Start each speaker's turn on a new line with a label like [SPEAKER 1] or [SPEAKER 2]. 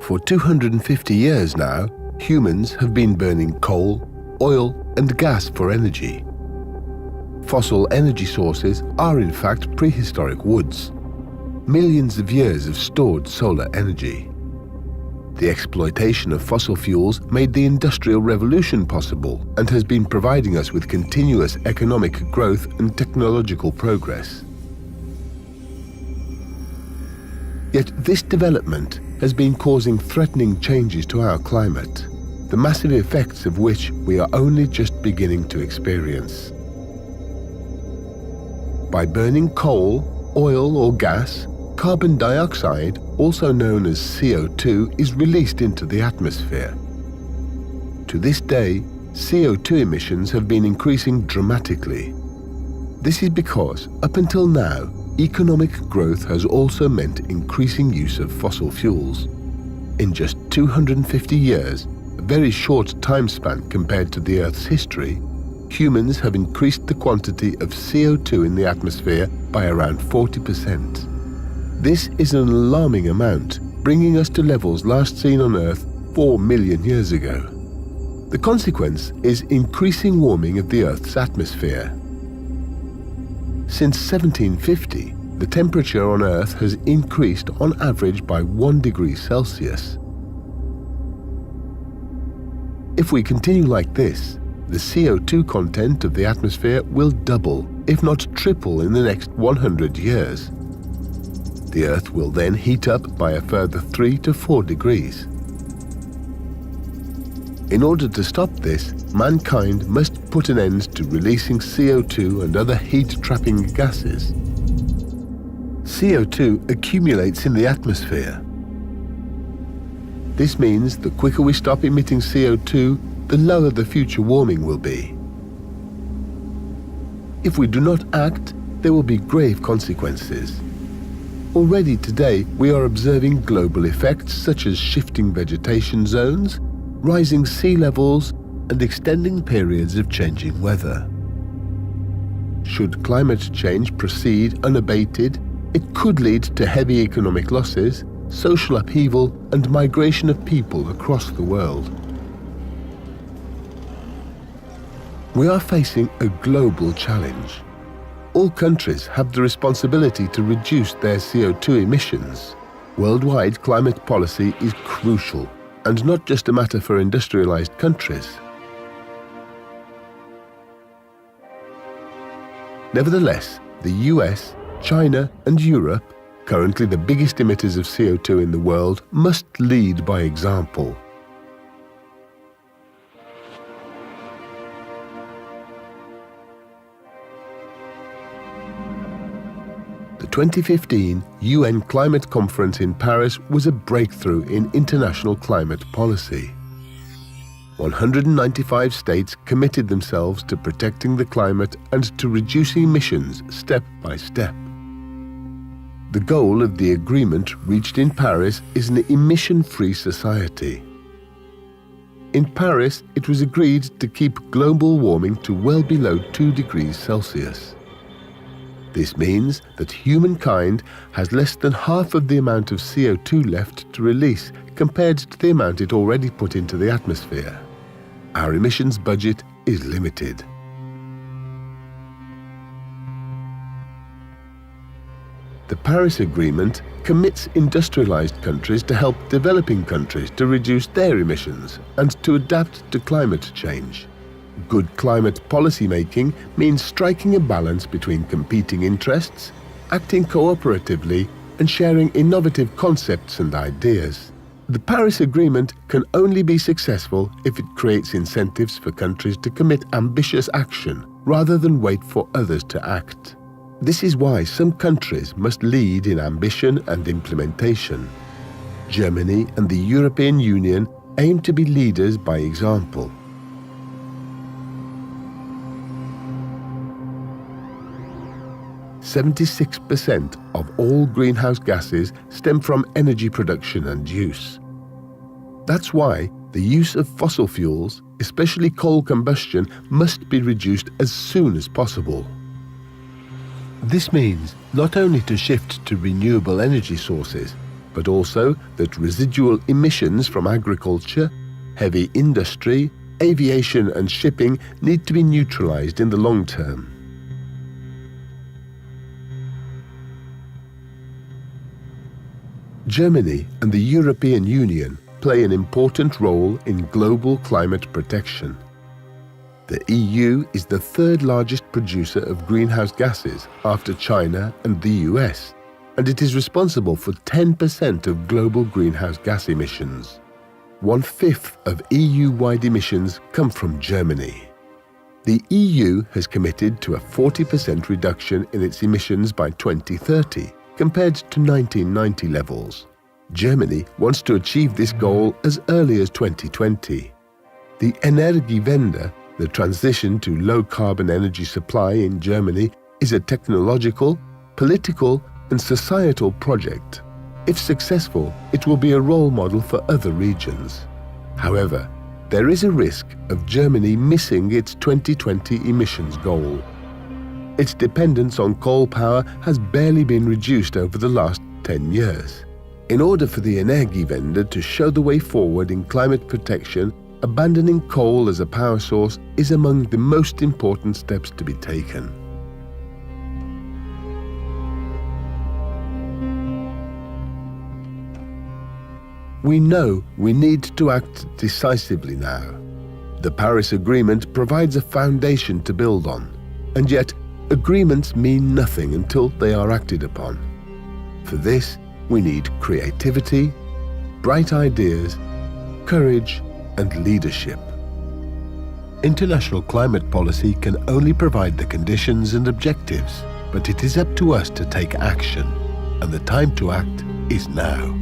[SPEAKER 1] For 250 years now, humans have been burning coal, oil, and gas for energy. Fossil energy sources are in fact prehistoric woods, millions of years of stored solar energy. The exploitation of fossil fuels made the Industrial Revolution possible and has been providing us with continuous economic growth and technological progress. Yet this development has been causing threatening changes to our climate, the massive effects of which we are only just beginning to experience. By burning coal, oil or gas, carbon dioxide, also known as CO2, is released into the atmosphere. To this day, CO2 emissions have been increasing dramatically. This is because, up until now, economic growth has also meant increasing use of fossil fuels. In just 250 years, a very short time span compared to the Earth's history, humans have increased the quantity of CO2 in the atmosphere by around 40%. This is an alarming amount, bringing us to levels last seen on Earth 4 million years ago. The consequence is increasing warming of the Earth's atmosphere. Since 1750, the temperature on Earth has increased on average by 1 degree Celsius. If we continue like this, the CO2 content of the atmosphere will double, if not triple, in the next 100 years. The Earth will then heat up by a further 3 to 4 degrees. In order to stop this, mankind must put an end to releasing CO2 and other heat-trapping gases. CO2 accumulates in the atmosphere. This means the quicker we stop emitting CO2, the lower the future warming will be. If we do not act, there will be grave consequences. Already today, we are observing global effects such as shifting vegetation zones, rising sea levels, and extending periods of changing weather. Should climate change proceed unabated, it could lead to heavy economic losses, social upheaval, and migration of people across the world. We are facing a global challenge. All countries have the responsibility to reduce their CO2 emissions. Worldwide climate policy is crucial, and not just a matter for industrialized countries. Nevertheless, the US, China, and Europe, currently the biggest emitters of CO2 in the world, must lead by example. The 2015 UN Climate Conference in Paris was a breakthrough in international climate policy. 195 states committed themselves to protecting the climate and to reducing emissions step by step. The goal of the agreement reached in Paris is an emission-free society. In Paris, it was agreed to keep global warming to well below 2 degrees Celsius. This means that humankind has less than half of the amount of CO2 left to release compared to the amount it already put into the atmosphere. Our emissions budget is limited. The Paris Agreement commits industrialized countries to help developing countries to reduce their emissions and to adapt to climate change. Good climate policy making means striking a balance between competing interests, acting cooperatively, and sharing innovative concepts and ideas. The Paris Agreement can only be successful if it creates incentives for countries to commit ambitious action rather than wait for others to act. This is why some countries must lead in ambition and implementation. Germany and the European Union aim to be leaders by example. "76% of all greenhouse gases stem from energy production and use. That's why the use of fossil fuels, especially coal combustion, must be reduced as soon as possible. This means not only to shift to renewable energy sources, but also that residual emissions from agriculture, heavy industry, aviation and shipping need to be neutralized in the long term. Germany and the European Union play an important role in global climate protection. The EU is the third largest producer of greenhouse gases after China and the US, and it is responsible for 10% of global greenhouse gas emissions. 1/5 of EU-wide emissions come from Germany. The EU has committed to a 40% reduction in its emissions by 2030, compared to 1990 levels. Germany wants to achieve this goal as early as 2020. The Energiewende, the transition to low-carbon energy supply in Germany, is a technological, political, and societal project. If successful, it will be a role model for other regions. However, there is a risk of Germany missing its 2020 emissions goal. Its dependence on coal power has barely been reduced over the last 10 years. In order for the Energiewende to show the way forward in climate protection, abandoning coal as a power source is among the most important steps to be taken. We know we need to act decisively now. The Paris Agreement provides a foundation to build on, and yet agreements mean nothing until they are acted upon. For this, we need creativity, bright ideas, courage, and leadership. International climate policy can only provide the conditions and objectives, but it is up to us to take action, and the time to act is now.